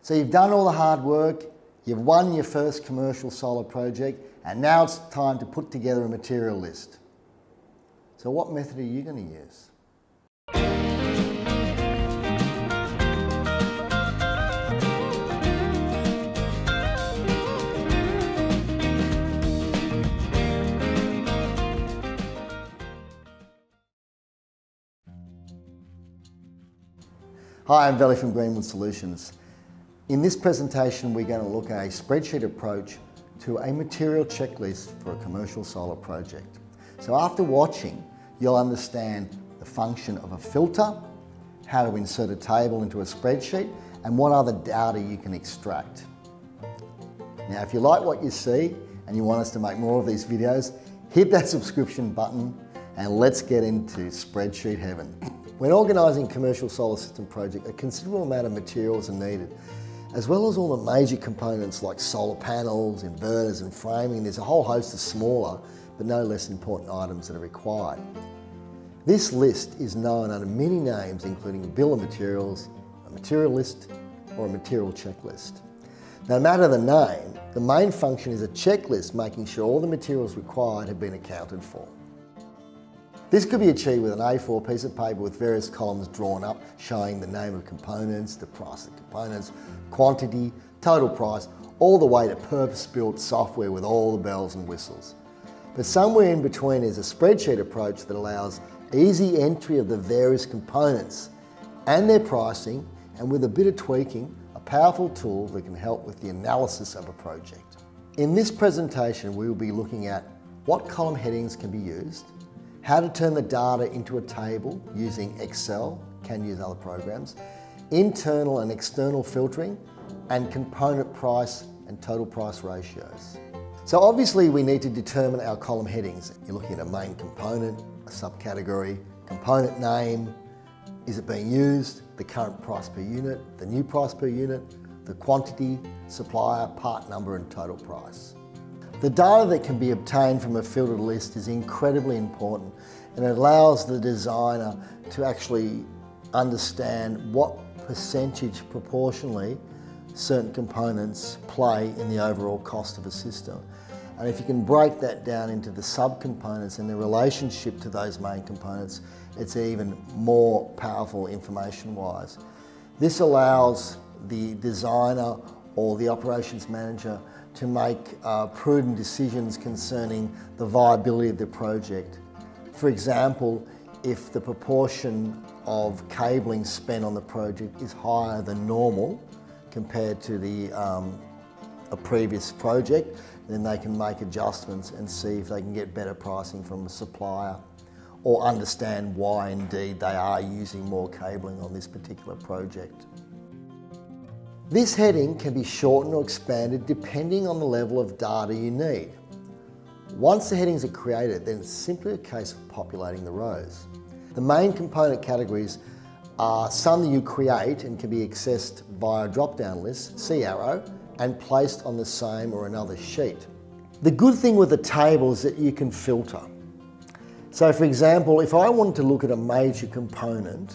So you've done all the hard work, you've won your first commercial solar project, and now it's time to put together a material list. So what method are you going to use? Hi, I'm Veli from Greenwood Solutions. In this presentation, we're going to look at a spreadsheet approach to a material checklist for a commercial solar project. So after watching, you'll understand the function of a filter, how to insert a table into a spreadsheet, and what other data you can extract. Now, if you like what you see and you want us to make more of these videos, hit that subscription button and let's get into spreadsheet heaven. When organising a commercial solar system project, a considerable amount of materials are needed, as well as all the major components like solar panels, inverters and framing. There's a whole host of smaller but no less important items that are required. This list is known under many names, including a bill of materials, a material list or a material checklist. No matter the name, the main function is a checklist making sure all the materials required have been accounted for. This could be achieved with an A4 piece of paper with various columns drawn up showing the name of components, the price of components, quantity, total price, all the way to purpose-built software with all the bells and whistles. But somewhere in between is a spreadsheet approach that allows easy entry of the various components and their pricing, and with a bit of tweaking, a powerful tool that can help with the analysis of a project. In this presentation, we will be looking at what column headings can be used, how to turn the data into a table using Excel, can use other programs, internal and external filtering, and component price and total price ratios. So obviously we need to determine our column headings. You're looking at a main component, a subcategory, component name, is it being used, the current price per unit, the new price per unit, the quantity, supplier, part number and total price. The data that can be obtained from a filtered list is incredibly important, and it allows the designer to actually understand what percentage proportionally certain components play in the overall cost of a system. And if you can break that down into the subcomponents and the relationship to those main components, it's even more powerful information-wise. This allows the designer or the operations manager to make prudent decisions concerning the viability of the project. For example, if the proportion of cabling spent on the project is higher than normal compared to a previous project, then they can make adjustments and see if they can get better pricing from a supplier, or understand why indeed they are using more cabling on this particular project. This heading can be shortened or expanded depending on the level of data you need. Once the headings are created, then it's simply a case of populating the rows. The main component categories are some that you create and can be accessed via a drop-down list, C arrow, and placed on the same or another sheet. The good thing with the table is that you can filter. So for example, if I wanted to look at a major component,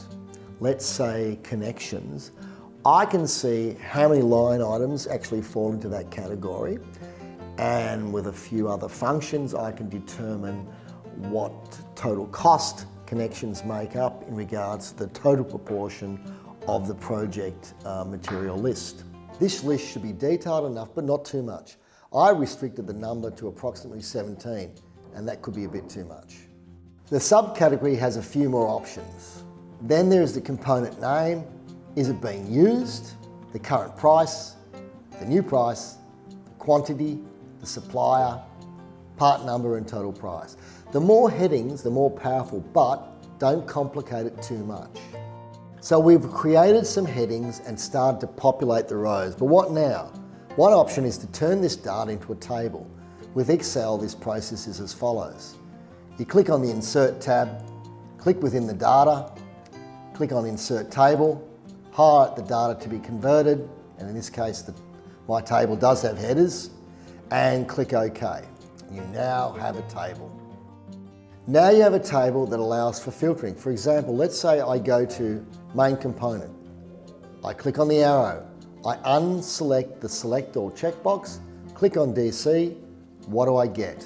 let's say connections, I can see how many line items actually fall into that category, and with a few other functions I can determine what total cost connections make up in regards to the total proportion of the project material list. This list should be detailed enough but not too much. I restricted the number to approximately 17, and that could be a bit too much. The subcategory has a few more options. Then there's the component name. Is it being used? The current price, the new price, the quantity, the supplier, part number and total price. The more headings, the more powerful, but don't complicate it too much. So we've created some headings and started to populate the rows, but what now? One option is to turn this data into a table. With Excel, this process is as follows. You click on the Insert tab, click within the data, click on Insert Table, highlight the data to be converted, and in this case my table does have headers, and click OK. You now have a table. Now you have a table that allows for filtering. For example, let's say I go to main component. I click on the arrow. I unselect the Select All checkbox, click on DC, what do I get?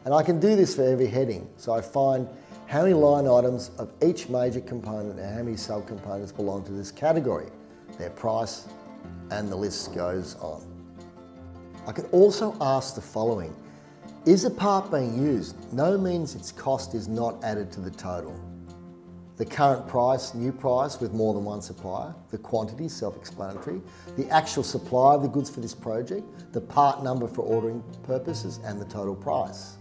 And I can do this for every heading, so I find how many line items of each major component and how many subcomponents belong to this category, their price, and the list goes on. I can also ask the following. Is a part being used? No means its cost is not added to the total. The current price, new price with more than one supplier, the quantity, self-explanatory, the actual supply of the goods for this project, the part number for ordering purposes, and the total price.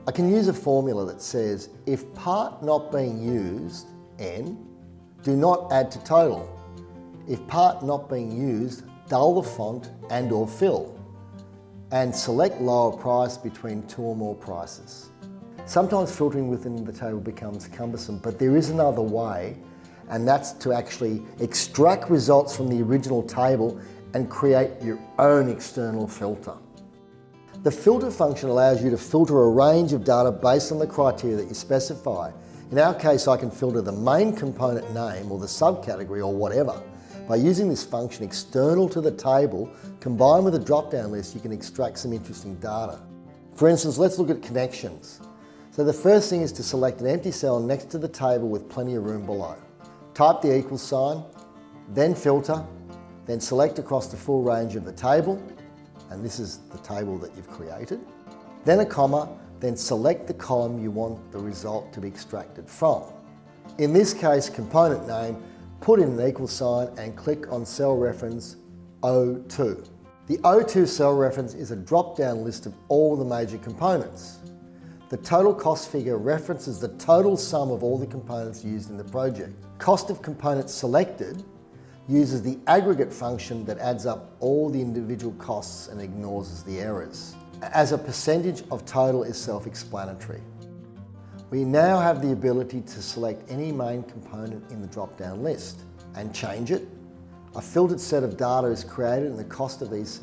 I can use a formula that says, if part not being used, N, do not add to total. If part not being used, dull the font and or fill, and select lower price between two or more prices. Sometimes filtering within the table becomes cumbersome, but there is another way, and that's to actually extract results from the original table and create your own external filter. The filter function allows you to filter a range of data based on the criteria that you specify. In our case, I can filter the main component name or the subcategory or whatever. By using this function external to the table, combined with a drop-down list, you can extract some interesting data. For instance, let's look at connections. So the first thing is to select an empty cell next to the table with plenty of room below. Type the equal sign, then filter, then select across the full range of the table, and this is the table that you've created. Then a comma, then select the column you want the result to be extracted from. In this case, component name, put in an equal sign and click on cell reference O2. The O2 cell reference is a drop-down list of all the major components. The total cost figure references the total sum of all the components used in the project. Cost of components selected uses the aggregate function that adds up all the individual costs and ignores the errors. As a percentage of total is self-explanatory. We now have the ability to select any main component in the drop-down list and change it. A filtered set of data is created and the cost of these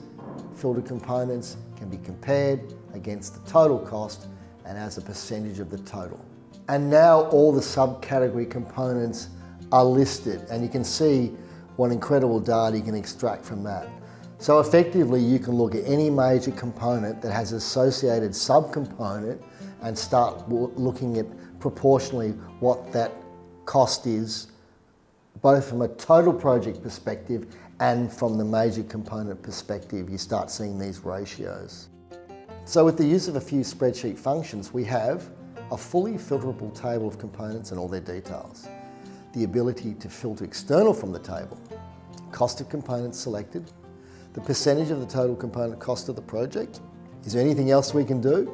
filtered components can be compared against the total cost and as a percentage of the total. And now all the subcategory components are listed, and you can see what incredible data you can extract from that. So effectively, you can look at any major component that has associated subcomponent and start looking at proportionally what that cost is, both from a total project perspective and from the major component perspective. You start seeing these ratios. So with the use of a few spreadsheet functions, we have a fully filterable table of components and all their details, the ability to filter external from the table, cost of components selected, the percentage of the total component cost of the project. Is there anything else we can do?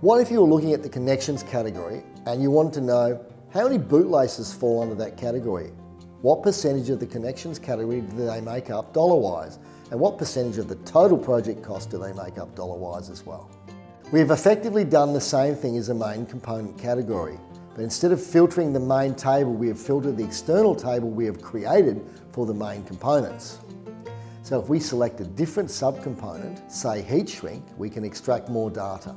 What if you were looking at the connections category and you wanted to know how many bootlaces fall under that category? What percentage of the connections category do they make up dollar-wise? And what percentage of the total project cost do they make up dollar-wise as well? We have effectively done the same thing as a main component category, but instead of filtering the main table, we have filtered the external table we have created for the main components. So if we select a different subcomponent, say heat shrink, we can extract more data.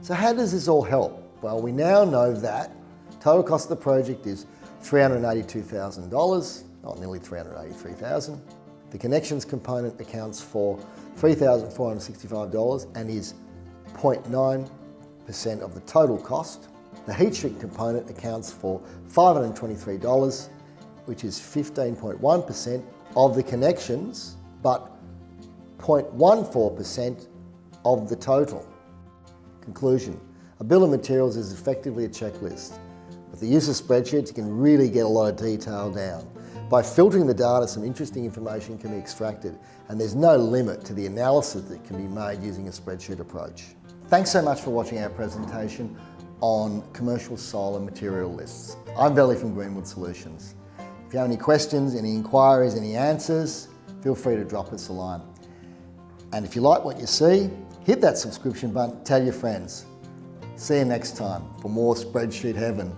So how does this all help? Well, we now know that total cost of the project is $382,000, not nearly $383,000. The connections component accounts for $3,465 and is 0.9% of the total cost. The heat shrink component accounts for $523, which is 15.1% of the connections, but 0.14% of the total. Conclusion, a bill of materials is effectively a checklist. With the use of spreadsheets, you can really get a lot of detail down. By filtering the data, some interesting information can be extracted, and there's no limit to the analysis that can be made using a spreadsheet approach. Thanks so much for watching our presentation on commercial solar material lists. I'm Veli from Greenwood Solutions. If you have any questions, any inquiries, any answers, feel free to drop us a line. And if you like what you see, hit that subscription button, tell your friends. See you next time for more spreadsheet heaven.